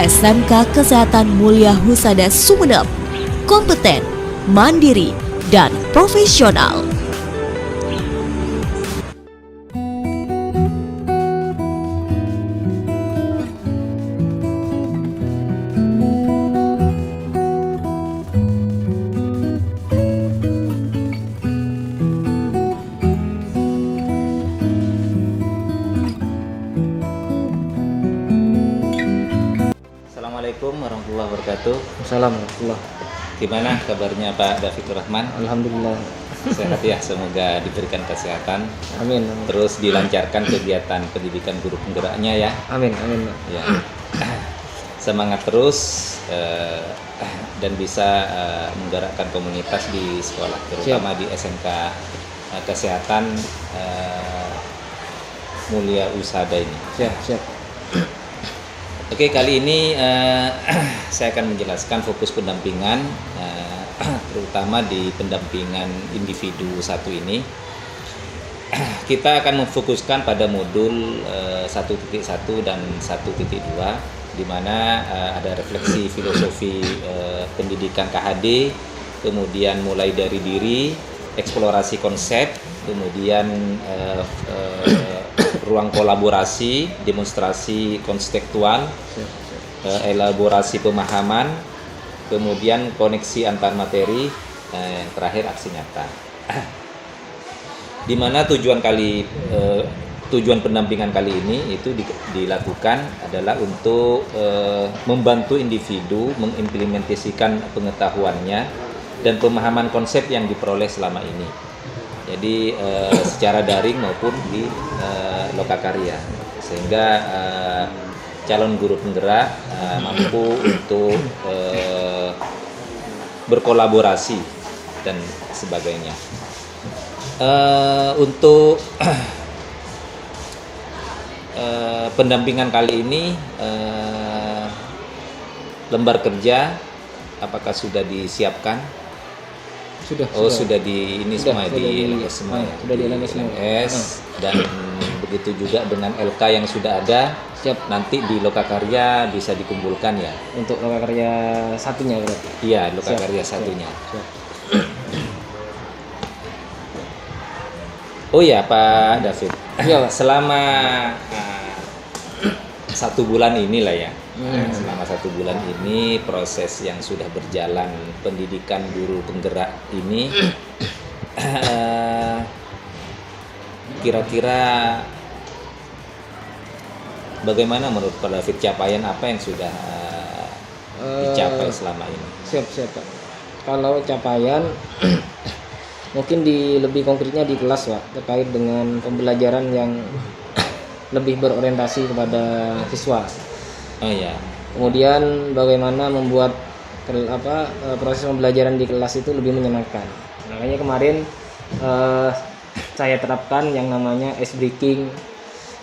SMK Kesehatan Mulia Husada Sumeneb, kompeten, mandiri, dan profesional. Assalamualaikum warahmatullahi wabarakatuh. Assalamualaikum. Gimana kabarnya Pak David Rahman? Alhamdulillah. Sehat ya, semoga diberikan kesehatan. Amin. Terus dilancarkan kegiatan pendidikan guru penggeraknya ya. Amin. Amin. Ya. Semangat terus dan bisa menggerakkan komunitas di sekolah, terutama di SMK Kesehatan Mulia Husada ini. Siap. Oke, kali ini saya akan menjelaskan fokus pendampingan, terutama di pendampingan individu satu ini. Kita akan memfokuskan pada modul 1.1 dan 1.2, di mana ada refleksi filosofi pendidikan KHD, kemudian mulai dari diri, eksplorasi konsep, kemudian ruang kolaborasi, demonstrasi konseptual, elaborasi pemahaman, kemudian koneksi antar materi, yang terakhir aksi nyata. Di mana tujuan pendampingan kali ini itu dilakukan adalah untuk membantu individu mengimplementasikan pengetahuannya dan pemahaman konsep yang diperoleh selama ini. Jadi secara daring maupun di lokakarya, sehingga calon guru penggerak mampu untuk berkolaborasi dan sebagainya. Untuk pendampingan kali ini, lembar kerja apakah sudah disiapkan? Sudah di LMS semua ya. Sudah di LMS dan begitu juga dengan LK yang sudah ada. Siap. Nanti di lokakarya bisa dikumpulkan ya. Untuk lokakarya satunya berarti. Iya, lokakarya satunya. Siap. Oh ya Pak David. Iya, Pak. Selama 1 bulan inilah ya. Selama 1 bulan ini proses yang sudah berjalan pendidikan guru penggerak ini, kira-kira bagaimana menurut Pak David, capaian apa yang sudah dicapai selama ini? Siap Pak. Kalau capaian mungkin lebih konkretnya di kelas Pak, terkait dengan pembelajaran yang lebih berorientasi kepada siswa. Oh ya. Kemudian bagaimana membuat proses pembelajaran di kelas itu lebih menyenangkan. Makanya kemarin saya terapkan yang namanya ice breaking.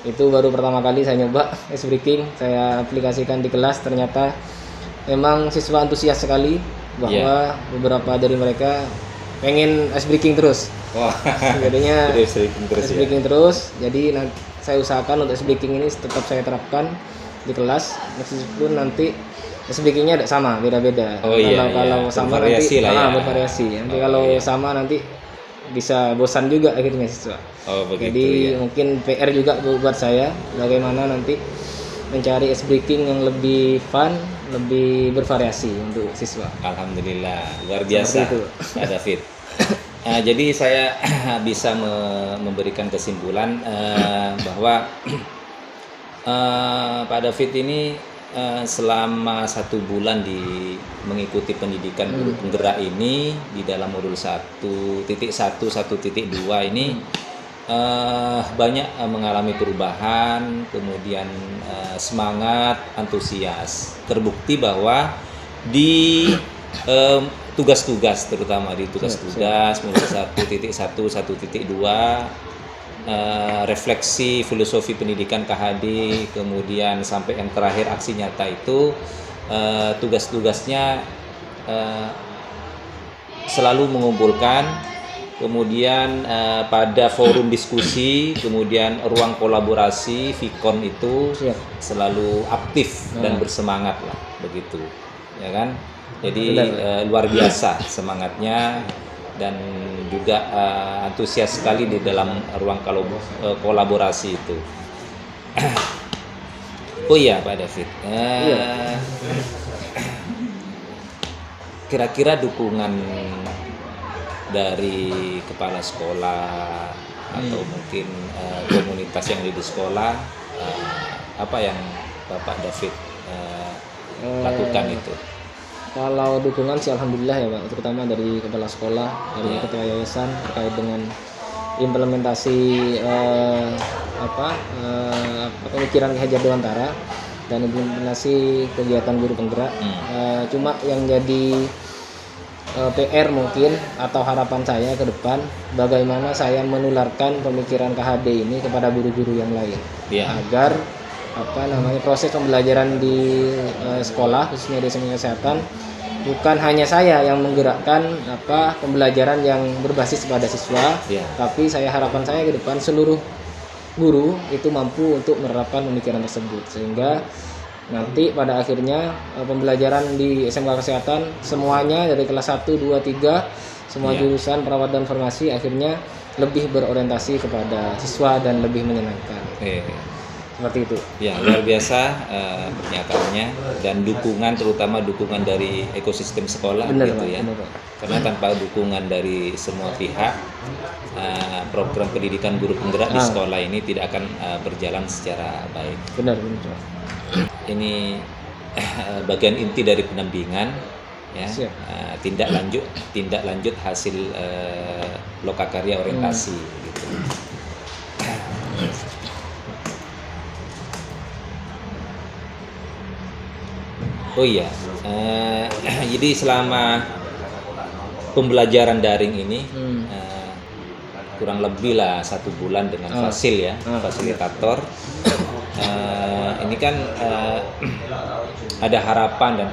Itu baru pertama kali saya nyoba ice breaking, saya aplikasikan di kelas. Ternyata memang siswa antusias sekali, bahwa beberapa dari mereka pengen ice breaking terus. Wah. Jadinya ice breaking terus. Jadi saya usahakan untuk ice breaking ini tetap saya terapkan di kelas, meskipun nanti speakingnya ada sama, beda-beda. Kalau sama nanti bervariasi. Nanti sama nanti bisa bosan juga akhirnya siswa. Jadi mungkin PR juga buat saya, bagaimana nanti mencari ice breaking yang lebih fun, lebih bervariasi untuk siswa. Alhamdulillah, luar biasa Pak David. Jadi saya bisa memberikan kesimpulan bahwa Pak David ini selama 1 bulan mengikuti pendidikan guru penggerak ini di dalam modul 1.1, 1.2 ini banyak mengalami perubahan, kemudian semangat, antusias. Terbukti bahwa di tugas-tugas, terutama di tugas-tugas modul 1.1, 1.2, refleksi filosofi pendidikan KHD, kemudian sampai yang terakhir aksi nyata itu, tugas-tugasnya selalu mengumpulkan kemudian pada forum diskusi, kemudian ruang kolaborasi, Vikon itu selalu aktif dan bersemangat lah begitu, ya kan? Jadi luar biasa semangatnya dan juga antusias sekali di dalam ruang kolaborasi itu. Oh iya Pak David, kira-kira dukungan dari kepala sekolah atau mungkin komunitas yang ada di sekolah, apa yang Bapak David lakukan itu? Kalau dukungan sih alhamdulillah ya Pak, terutama dari kepala sekolah, dari ketua yayasan terkait dengan implementasi pemikiran Ki Hajar Dewantara dan implementasi kegiatan guru penggerak. Cuma yang jadi PR mungkin atau harapan saya ke depan, bagaimana saya menularkan pemikiran KHD ini kepada guru-guru yang lain, agar proses pembelajaran di sekolah khususnya di SMA kesehatan bukan hanya saya yang menggerakkan pembelajaran yang berbasis pada siswa, tapi harapan saya ke depan seluruh guru itu mampu untuk menerapkan pemikiran tersebut, sehingga nanti pada akhirnya pembelajaran di SMK Kesehatan semuanya dari kelas 1, 2, 3 semua jurusan perawat dan farmasi akhirnya lebih berorientasi kepada siswa dan lebih menyenangkan. Seperti itu. Ya, luar biasa pernyataannya dan dukungan, terutama dukungan dari ekosistem sekolah gitu ya. Bener. Karena tanpa dukungan dari semua pihak, program pendidikan guru penggerak di sekolah ini tidak akan berjalan secara baik. Benar. Ini bagian inti dari pendampingan, ya. Tindak lanjut hasil lokakarya orientasi gitu. Oh iya, jadi selama pembelajaran daring ini kurang lebih lah 1 bulan dengan Fasil ya, fasilitator. Ini kan ada harapan dan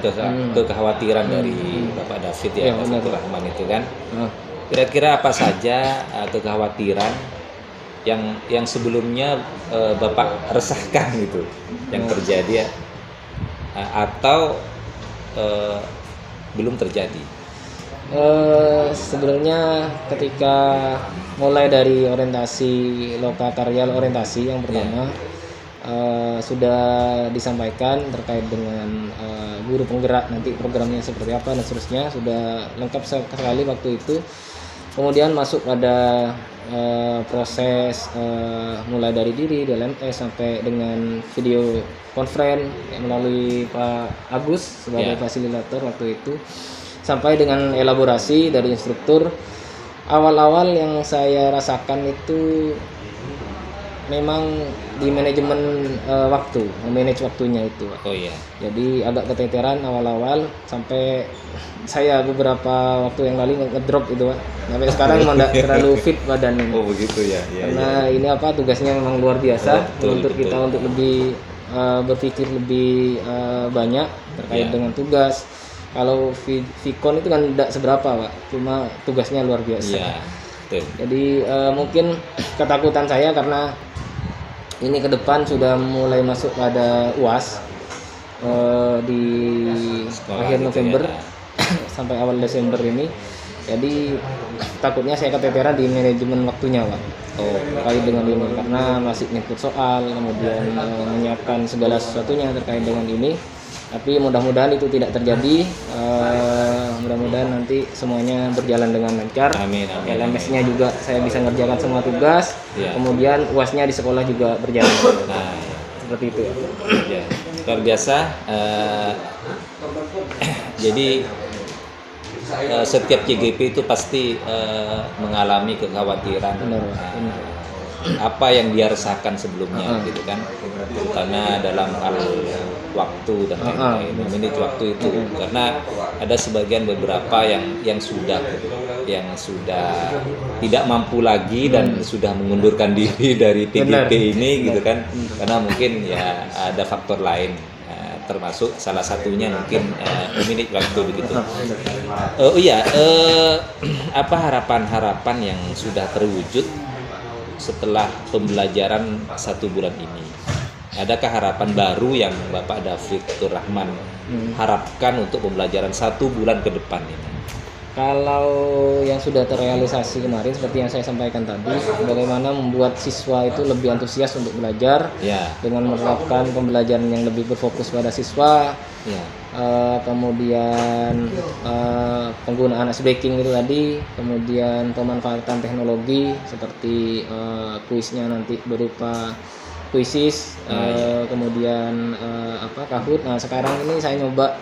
kekhawatiran dari Bapak David ya, David Rahman itu kan. Kira-kira apa saja kekhawatiran yang sebelumnya Bapak resahkan gitu, yang terjadi ya, atau belum terjadi? Sebenarnya ketika mulai dari orientasi lokakarya orientasi yang pertama sudah disampaikan terkait dengan guru penggerak nanti programnya seperti apa dan seterusnya, sudah lengkap sekali waktu itu. Kemudian masuk pada proses mulai dari diri LMS sampai dengan video conference melalui Pak Agus sebagai fasilitator waktu itu, sampai dengan elaborasi dari instruktur. Awal-awal yang saya rasakan itu memang di manajemen waktu, memanage waktunya itu. Oh iya. Jadi agak keteteran awal-awal sampai saya beberapa waktu yang lalu ngedrop itu, Pak. Sampai sekarang memang tidak terlalu fit badan ini. Oh begitu ya. Karena ini tugasnya memang luar biasa, untuk kita untuk lebih berpikir lebih banyak terkait dengan tugas. Kalau Vikon itu kan tidak seberapa, Pak. Cuma tugasnya luar biasa. Iya. Betul. Jadi mungkin ketakutan saya karena ini ke depan sudah mulai masuk pada UAS di akhir November sampai awal Desember ini. Jadi takutnya saya keteteran di manajemen waktunya, Pak. Terkait dengan ini karena masih nyebut soal, kemudian menyiapkan segala sesuatunya terkait dengan ini. Tapi mudah-mudahan itu tidak terjadi. Mudah-mudahan nanti semuanya berjalan dengan lancar. Amin. LMS-nya juga saya bisa ngerjakan semua tugas. Kemudian UAS-nya di sekolah juga berjalan. Seperti itu. Ya, luar biasa. Jadi setiap CGP itu pasti mengalami kekhawatiran. Benar. Apa yang dia rasakan sebelumnya gitu kan, terutama dalam hal waktu dan lain-lain, manage waktu itu, karena ada sebagian beberapa yang sudah tidak mampu lagi dan sudah mengundurkan diri dari PGP ini gitu kan, karena mungkin ya ada faktor lain termasuk salah satunya mungkin menit waktu begitu. Apa harapan-harapan yang sudah terwujud setelah pembelajaran 1 bulan ini? Adakah harapan baru yang Bapak David Tur Rahman harapkan untuk pembelajaran 1 bulan ke depan ini? Kalau yang sudah terrealisasi kemarin seperti yang saya sampaikan tadi, bagaimana membuat siswa itu lebih antusias untuk belajar dengan menerapkan pembelajaran yang lebih berfokus pada siswa, kemudian penggunaan ice breaking itu tadi, kemudian pemanfaatan teknologi seperti kuisnya nanti berupa kuisis, kemudian Kahoot. Nah sekarang ini saya nyoba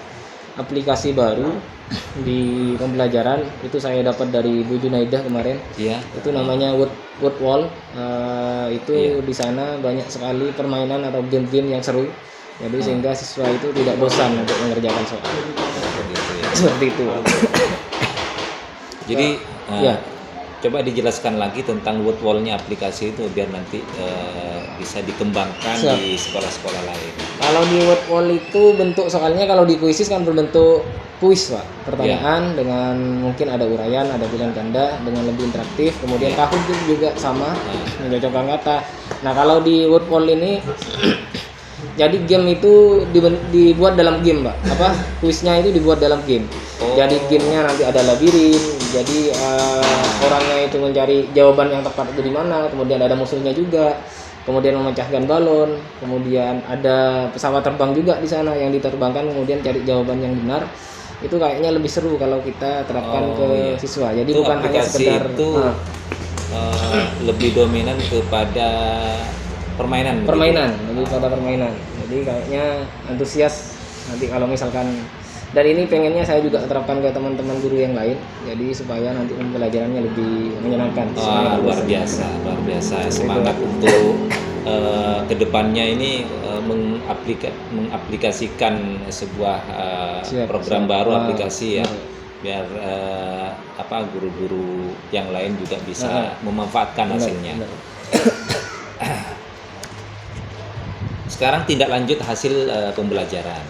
aplikasi baru di pembelajaran, itu saya dapat dari Bu Junaidah kemarin. Itu namanya Word Wall. Di sana banyak sekali permainan atau game-game yang seru, jadi sehingga siswa itu tidak bosan untuk mengerjakan soal. Seperti itu. Jadi coba dijelaskan lagi tentang Word Wall-nya aplikasi itu biar nanti bisa dikembangkan di sekolah-sekolah lain. Kalau di Word Wall itu bentuk soalnya, kalau di kuisis kan berbentuk kuis Pak, pertanyaan dengan mungkin ada uraian, ada pilihan ganda dengan lebih interaktif. Kemudian Kahoot juga sama, mencocokkan kata. Nah kalau di Word Wall ini jadi game itu dibuat dalam game Pak, kuisnya itu dibuat dalam game. Jadi gamenya nanti ada labirin, jadi orangnya itu mencari jawaban yang tepat itu di mana, kemudian ada musuhnya juga, kemudian memecahkan balon, kemudian ada pesawat terbang juga di sana yang diterbangkan, kemudian cari jawaban yang benar. Itu kayaknya lebih seru kalau kita terapkan ke siswa. Jadi itu bukan hanya sekedar itu lebih dominan kepada permainan. Lebih pada permainan. Jadi kayaknya antusias nanti kalau misalkan, dan ini pengennya saya juga terapkan ke teman-teman guru yang lain, jadi supaya nanti pembelajarannya lebih menyenangkan. Luar biasa. Semangat untuk kedepannya ini mengaplikasikan sebuah program baru aplikasi biar guru-guru yang lain juga bisa memanfaatkan hasilnya. Sekarang tindak lanjut hasil pembelajaran.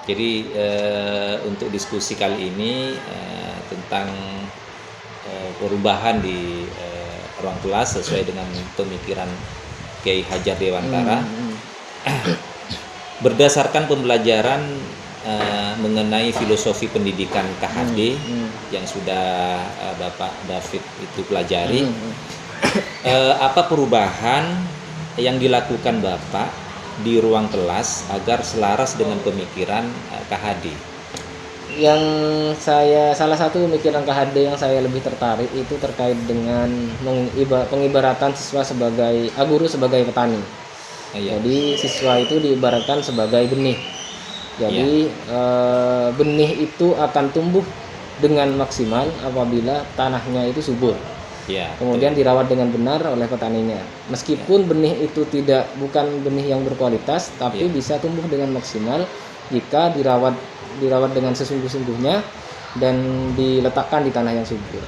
Jadi untuk diskusi kali ini tentang perubahan di ruang kelas sesuai dengan pemikiran Kiai Hajar Dewantara. Berdasarkan pembelajaran mengenai filosofi pendidikan KHD yang sudah Bapak David itu pelajari, apa perubahan yang dilakukan Bapak di ruang kelas agar selaras dengan pemikiran KHD? Yang salah satu pemikiran KHD yang saya lebih tertarik itu terkait dengan pengibaratan siswa sebagai guru sebagai petani. Jadi siswa itu diibaratkan sebagai benih. Jadi benih itu akan tumbuh dengan maksimal apabila tanahnya itu subur. Kemudian dirawat dengan benar oleh petaninya. Meskipun benih itu bukan benih yang berkualitas, tapi bisa tumbuh dengan maksimal jika dirawat dengan sesungguh-sungguhnya dan diletakkan di tanah yang subur.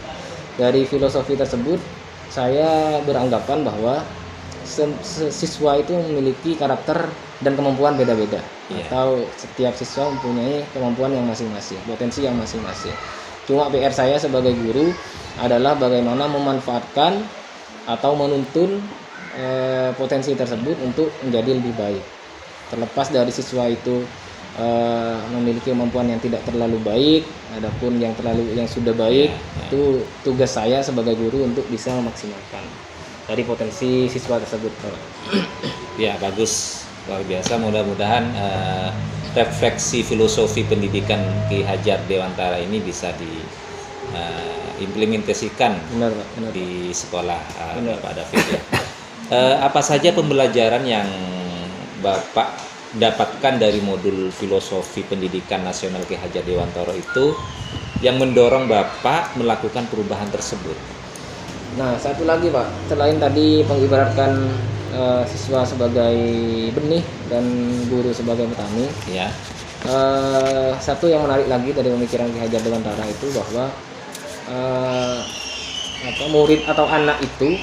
Dari filosofi tersebut, saya beranggapan bahwa siswa itu memiliki karakter dan kemampuan beda-beda, atau setiap siswa mempunyai kemampuan yang masing-masing, potensi yang masing-masing. Cuma PR saya sebagai guru adalah bagaimana memanfaatkan atau menuntun potensi tersebut untuk menjadi lebih baik. Terlepas dari siswa itu memiliki kemampuan yang tidak terlalu baik, adapun yang sudah baik, itu tugas saya sebagai guru untuk bisa memaksimalkan dari potensi siswa tersebut. Ya, bagus, luar biasa. Mudah-mudahan refleksi filosofi pendidikan Ki Hajar Dewantara ini bisa diimplementasikan di sekolah Bapak David. Apa saja pembelajaran yang Bapak dapatkan dari modul filosofi pendidikan nasional Ki Hajar Dewantara itu yang mendorong Bapak melakukan perubahan tersebut? Nah, satu lagi Pak, selain tadi mengibaratkan siswa sebagai benih dan guru sebagai petani, satu yang menarik lagi dari pemikiran Ki Hajar Dewantara itu bahwa murid atau anak itu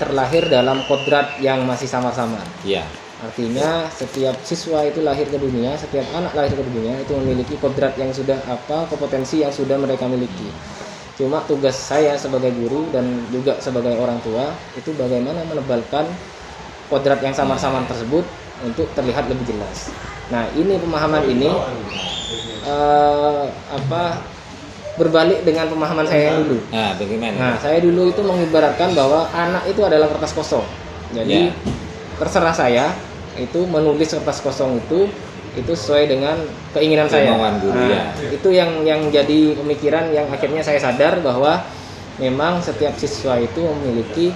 terlahir dalam kodrat yang masih samar-samar. Iya. Artinya setiap siswa itu lahir ke dunia, setiap anak lahir ke dunia itu memiliki kodrat yang sudah kompetensi yang sudah mereka miliki. Cuma tugas saya sebagai guru dan juga sebagai orang tua itu bagaimana menebalkan kodrat yang samar-samar tersebut untuk terlihat lebih jelas. Nah, ini pemahaman ini berbalik dengan pemahaman saya yang dulu. Nah, bagaimana? Nah, saya dulu itu mengibaratkan bahwa anak itu adalah kertas kosong. Jadi terserah saya itu menulis kertas kosong itu sesuai dengan keinginan saya. Guru, itu yang jadi pemikiran yang akhirnya saya sadar bahwa memang setiap siswa itu memiliki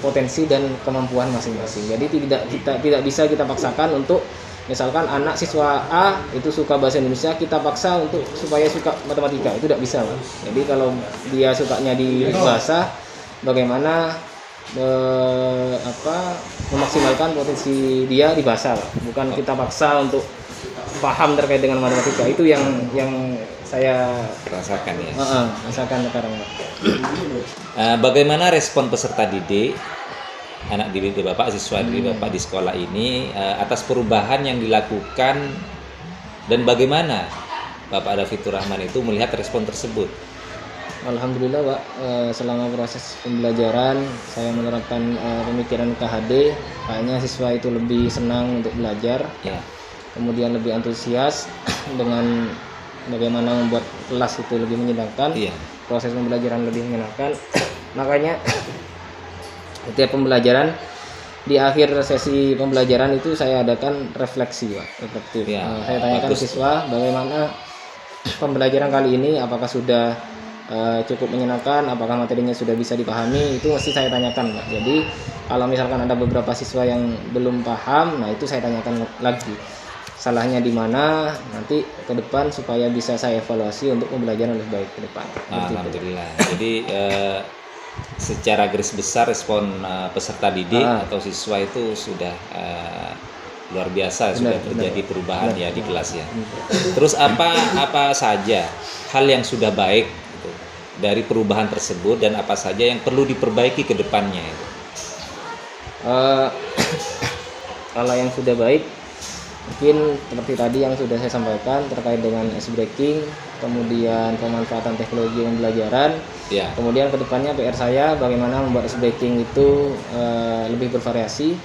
potensi dan kemampuan masing-masing. Jadi tidak bisa kita paksakan untuk misalkan anak siswa A itu suka bahasa Indonesia, kita paksa untuk supaya suka matematika, itu tidak bisa, Pak. Jadi kalau dia sukanya di bahasa, bagaimana memaksimalkan potensi dia di bahasa, Pak. Bukan kita paksa untuk paham terkait dengan matematika. Itu yang saya rasakan ya. Rasakan sekarang, Pak. Bagaimana respon peserta didik, anak didik Bapak, siswa didik Bapak di sekolah ini atas perubahan yang dilakukan, dan bagaimana Bapak Davidur Rahman itu melihat respon tersebut? Alhamdulillah, Pak, selama proses pembelajaran saya menerapkan pemikiran KHD, kayaknya siswa itu lebih senang untuk belajar, kemudian lebih antusias dengan bagaimana membuat kelas itu lebih menyenangkan, proses pembelajaran lebih menyenangkan. Makanya setiap pembelajaran di akhir sesi pembelajaran itu saya adakan refleksi, Pak, reflektif. Saya tanyakan siswa bagaimana pembelajaran kali ini, apakah sudah cukup menyenangkan, apakah materinya sudah bisa dipahami, itu mesti saya tanyakan, Pak. Jadi kalau misalkan ada beberapa siswa yang belum paham, nah itu saya tanyakan lagi salahnya di mana nanti ke depan supaya bisa saya evaluasi untuk pembelajaran lebih baik ke depan. Alhamdulillah. Jadi secara garis besar respon peserta didik atau siswa itu sudah luar biasa, sudah terjadi perubahan di kelas ya. Terus apa saja hal yang sudah baik gitu, dari perubahan tersebut, dan apa saja yang perlu diperbaiki ke depannya itu? Kalau yang sudah baik mungkin seperti tadi yang sudah saya sampaikan terkait dengan ice breaking, kemudian pemanfaatan teknologi pembelajaran. Kemudian kedepannya PR saya bagaimana membuat ice breaking itu lebih bervariasi,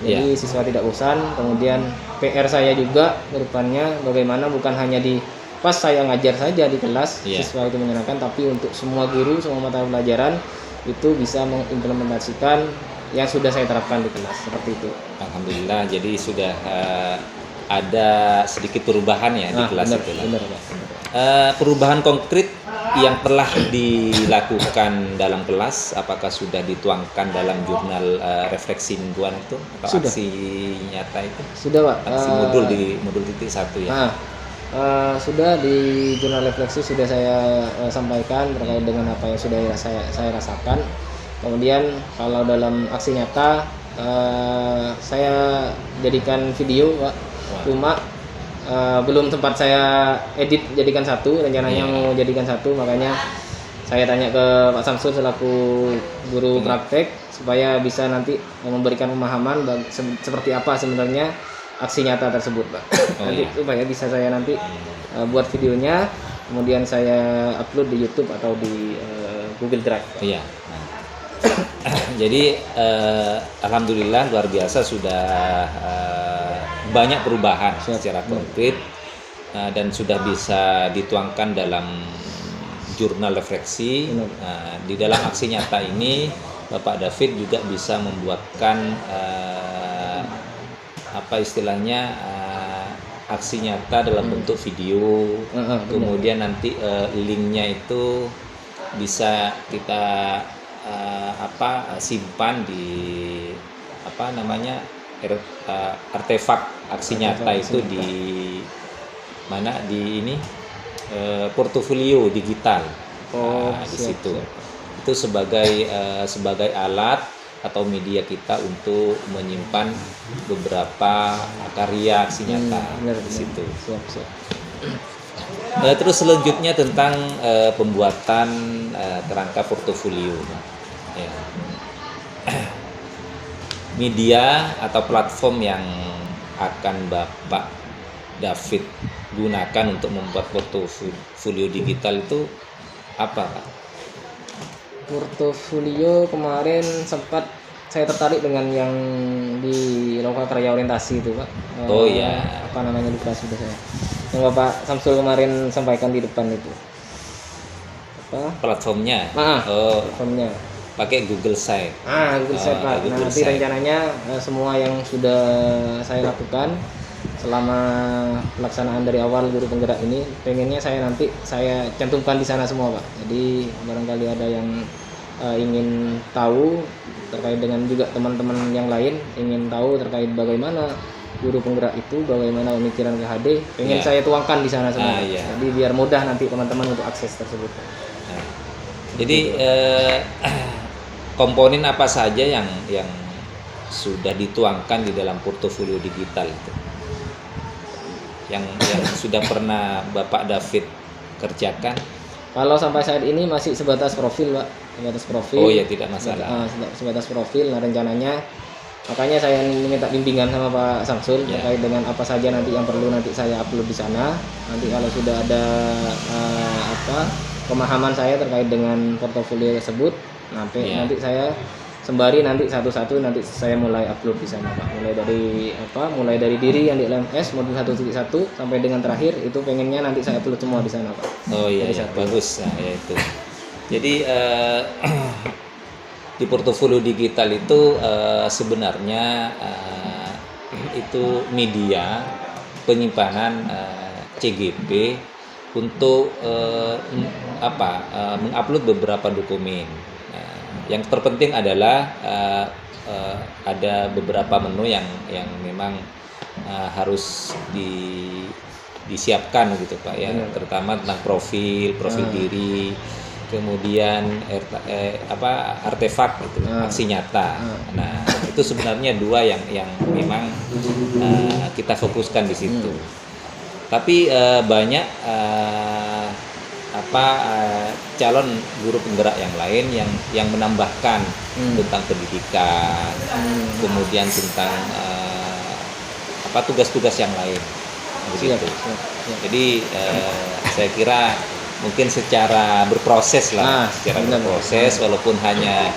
jadi siswa tidak bosan. Kemudian PR saya juga kedepannya bagaimana bukan hanya di pas saya ngajar saja di kelas siswa itu menyenangkan, tapi untuk semua guru, semua mata pelajaran itu bisa mengimplementasikan yang sudah saya terapkan di kelas, seperti itu. Alhamdulillah, jadi sudah ada sedikit perubahan ya di kelas itu. Benar. Perubahan konkret yang telah dilakukan dalam kelas, apakah sudah dituangkan dalam jurnal refleksi mingguan itu atau sudah. Aksi nyata itu? Sudah, Pak. Aksi modul titik 1 ya. Sudah di jurnal refleksi sudah saya sampaikan terkait dengan apa yang sudah saya rasakan. Kemudian kalau dalam aksi nyata saya jadikan video, Pak. Cuma belum tempat saya edit jadikan satu, rencananya mau jadikan satu, makanya saya tanya ke Pak Samsul selaku guru praktek supaya bisa nanti memberikan pemahaman seperti apa sebenarnya aksi nyata tersebut, Pak. Nanti supaya bisa saya nanti buat videonya, kemudian saya upload di YouTube atau di Google Drive. Jadi alhamdulillah luar biasa, sudah banyak perubahan secara konkret dan sudah bisa dituangkan dalam jurnal refleksi. Di dalam aksi nyata ini Bapak David juga bisa membuatkan aksi nyata dalam bentuk video. Kemudian nanti linknya itu bisa kita simpan di artefak aksi nyata itu di mana, di ini portofolio digital. Di situ itu sebagai alat atau media kita untuk menyimpan beberapa karya aksi nyata di situ. Terus selanjutnya tentang pembuatan kerangka portofolio. media atau platform yang akan Bapak David gunakan untuk membuat portofolio digital itu apa, Pak? Portofolio kemarin sempat saya tertarik dengan yang di Lokakarya Orientasi itu, Pak. Oh iya. Apa namanya, lupa sudah saya. Yang Bapak Samsul kemarin sampaikan di depan itu. Apa? Platformnya. Platformnya. Pakai Google Site. Google Site, Pak. Google Nanti Site. rencananya semua yang sudah saya lakukan selama pelaksanaan dari awal guru penggerak ini, pengennya saya cantumkan di sana semua, Pak. Jadi barangkali ada yang ingin tahu terkait dengan juga teman-teman yang lain ingin tahu terkait bagaimana guru penggerak itu, bagaimana pemikiran KHD, pengen saya tuangkan di sana semua. Jadi biar mudah nanti teman-teman untuk akses tersebut. Jadi komponen apa saja yang sudah dituangkan di dalam portofolio digital itu? Yang sudah pernah Bapak David kerjakan? Kalau sampai saat ini masih sebatas profil, Pak. Sebatas profil. Oh ya, tidak masalah. Sebatas profil. Nah, rencananya makanya saya minta bimbingan sama Pak Samsul terkait dengan apa saja nanti yang perlu nanti saya upload di sana. Nanti kalau sudah ada pemahaman saya terkait dengan portofolio tersebut, nanti saya sembari nanti satu-satu nanti saya mulai upload di sana, Pak. Mulai dari diri yang di LMS modul 1.1 sampai dengan terakhir itu pengennya nanti saya upload semua di sana, Pak. Oh iya, bagus. Nah, ya itu. Jadi di portofolio digital itu sebenarnya itu media penyimpanan CGP untuk mengupload beberapa dokumen. Yang terpenting adalah ada beberapa menu yang memang harus disiapkan gitu, Pak, ya. Terutama tentang profil diri, kemudian artefak gitu, aksi nyata. Nah, itu sebenarnya dua yang memang kita fokuskan di situ. Tapi banyak calon guru penggerak yang lain yang menambahkan tentang pendidikan, kemudian tentang tugas-tugas yang lain begitu. Jadi saya kira mungkin secara berproses lah, berproses walaupun hanya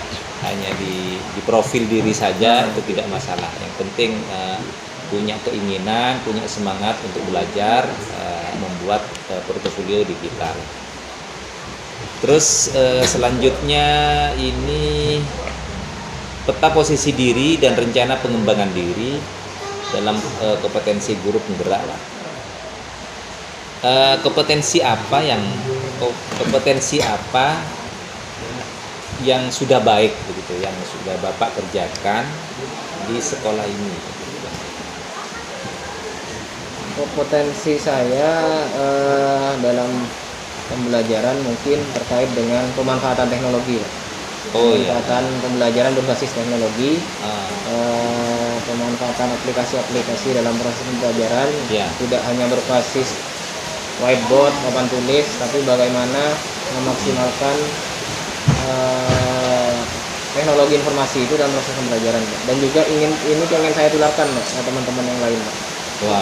di profil diri saja itu tidak masalah. Yang penting punya keinginan, punya semangat untuk belajar membuat portofolio digital. Terus selanjutnya ini peta posisi diri dan rencana pengembangan diri dalam kompetensi guru penggerak lah. Kompetensi apa yang sudah baik begitu, yang sudah Bapak kerjakan di sekolah ini? Kompetensi saya dalam pembelajaran mungkin terkait dengan pemanfaatan teknologi. Pemanfaatan pembelajaran berbasis teknologi, pemanfaatan aplikasi-aplikasi dalam proses pembelajaran, tidak hanya berbasis whiteboard, papan tulis, tapi bagaimana memaksimalkan teknologi informasi itu dalam proses pembelajaran, dan juga ini pengen saya tularkan, ke teman-teman yang lain, Pak.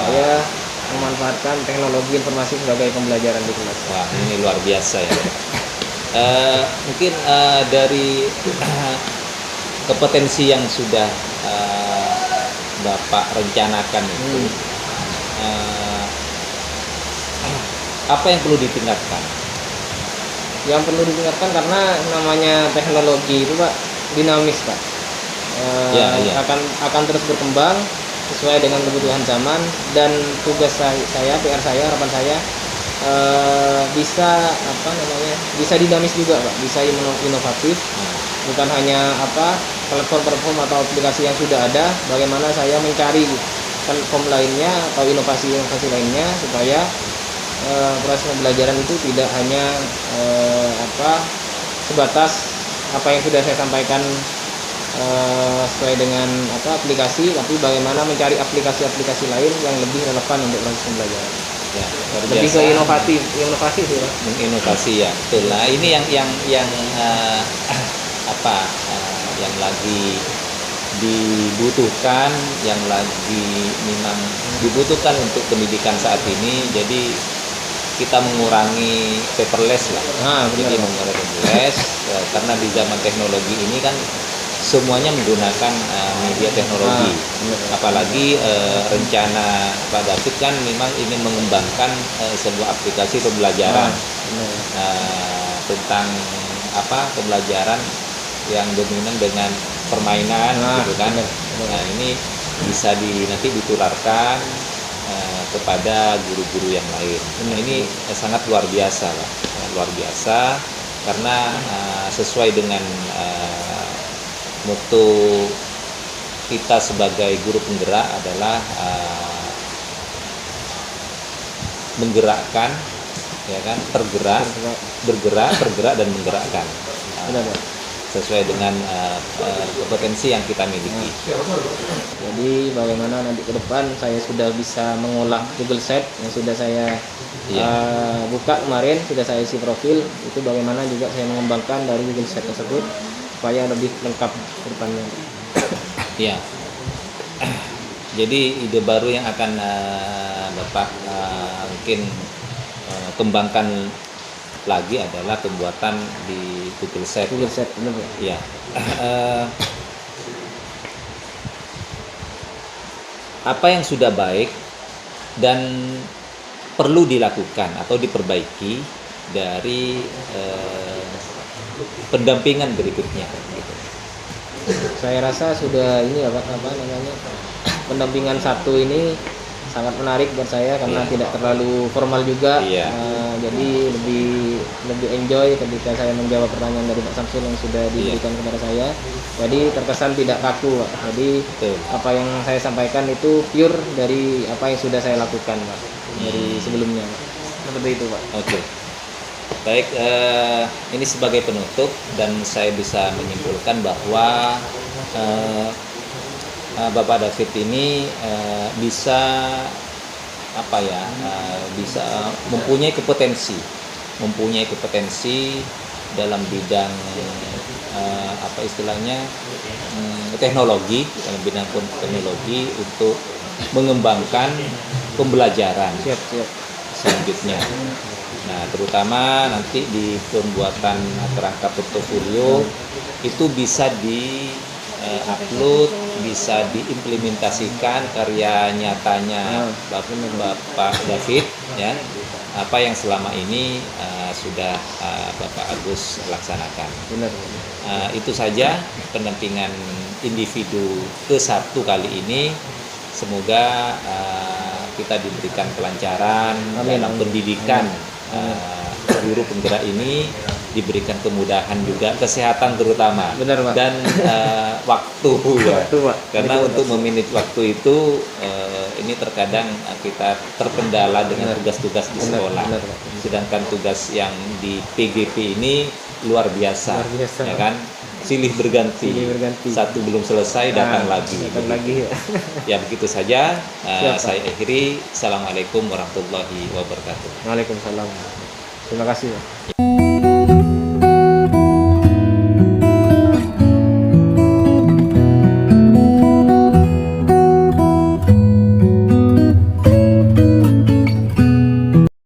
Saya memanfaatkan teknologi informasi sebagai pembelajaran di kelas. Wah, ini luar biasa ya. Mungkin dari kompetensi yang sudah Bapak rencanakan itu, apa yang perlu ditingkatkan? Yang perlu ditingkatkan karena namanya teknologi itu, Pak, dinamis, Pak. Akan terus berkembang sesuai dengan kebutuhan zaman, dan tugas saya, PR saya, harapan saya bisa dinamis juga, Pak, bisa inovatif. Bukan hanya platform atau aplikasi yang sudah ada, bagaimana saya mencari platform lainnya atau inovasi lainnya supaya proses pembelajaran itu tidak hanya sebatas apa yang sudah saya sampaikan sesuai dengan aplikasi, tapi bagaimana mencari aplikasi-aplikasi lain yang lebih relevan untuk proses pembelajaran. Ya, lebih ke inovasi sih, Pak. Inovasi ya, betul lah. Ini yang lagi dibutuhkan, yang lagi memang dibutuhkan untuk pendidikan saat ini. Jadi kita mengurangi paperless lah. Jadi mengurangi paperless karena di zaman teknologi ini kan semuanya menggunakan media teknologi. Apalagi rencana Pak David kan memang ingin mengembangkan sebuah aplikasi pembelajaran tentang pembelajaran yang dominan dengan permainan gitu kan. Nah, ini bisa nanti ditularkan kepada guru-guru yang lain. Nah, ini sangat luar biasa lah, sangat luar biasa karena sesuai dengan motto kita sebagai guru penggerak adalah menggerakkan, ya kan, bergerak dan menggerakkan. Sesuai dengan kompetensi yang kita miliki. Jadi bagaimana nanti ke depan saya sudah bisa mengolah Google Sheet yang sudah saya buka kemarin, sudah saya isi profil, itu bagaimana juga saya mengembangkan dari Google Sheet tersebut supaya lebih lengkap ke depannya. Iya. Jadi ide baru yang akan Bapak mungkin kembangkan lagi adalah pembuatan di Google Sheet. Google Sheet, benar ya? Iya. Apa yang sudah baik dan perlu dilakukan atau diperbaiki dari pendampingan berikutnya. Gitu. Saya rasa sudah ini pendampingan satu ini sangat menarik buat saya karena tidak terlalu formal juga. Jadi lebih enjoy ketika saya menjawab pertanyaan dari Pak Samsul yang sudah diberikan kepada saya. Jadi terkesan tidak kaku, Pak. Jadi apa yang saya sampaikan itu pure dari apa yang sudah saya lakukan, Pak, dari sebelumnya, Pak. Seperti itu, Pak. Oke. Baik, ini sebagai penutup dan saya bisa menyimpulkan bahwa Bapak David ini bisa bisa mempunyai kompetensi dalam bidang teknologi, dalam bidang teknologi untuk mengembangkan pembelajaran selanjutnya. Nah, terutama nanti di pembuatan kerangka portofolio itu bisa upload, bisa diimplementasikan karya nyatanya Bapak David, ya, apa yang selama ini sudah Bapak Agus laksanakan. Itu saja pendampingan individu ke-1 kali ini. Semoga kita diberikan kelancaran dalam pendidikan guru penggerak ini, diberikan kemudahan juga, kesehatan terutama. Benar, Pak. Dan waktu ya. Karena untuk memanage waktu itu ini terkadang kita terkendala dengan tugas-tugas di sekolah. Sedangkan tugas yang di PGP ini luar biasa. Ya kan? Silih berganti. Satu belum selesai datang lagi. Ya begitu saja. Saya akhiri. Assalamualaikum warahmatullahi wabarakatuh. Waalaikumsalam. Terima kasih, Pak.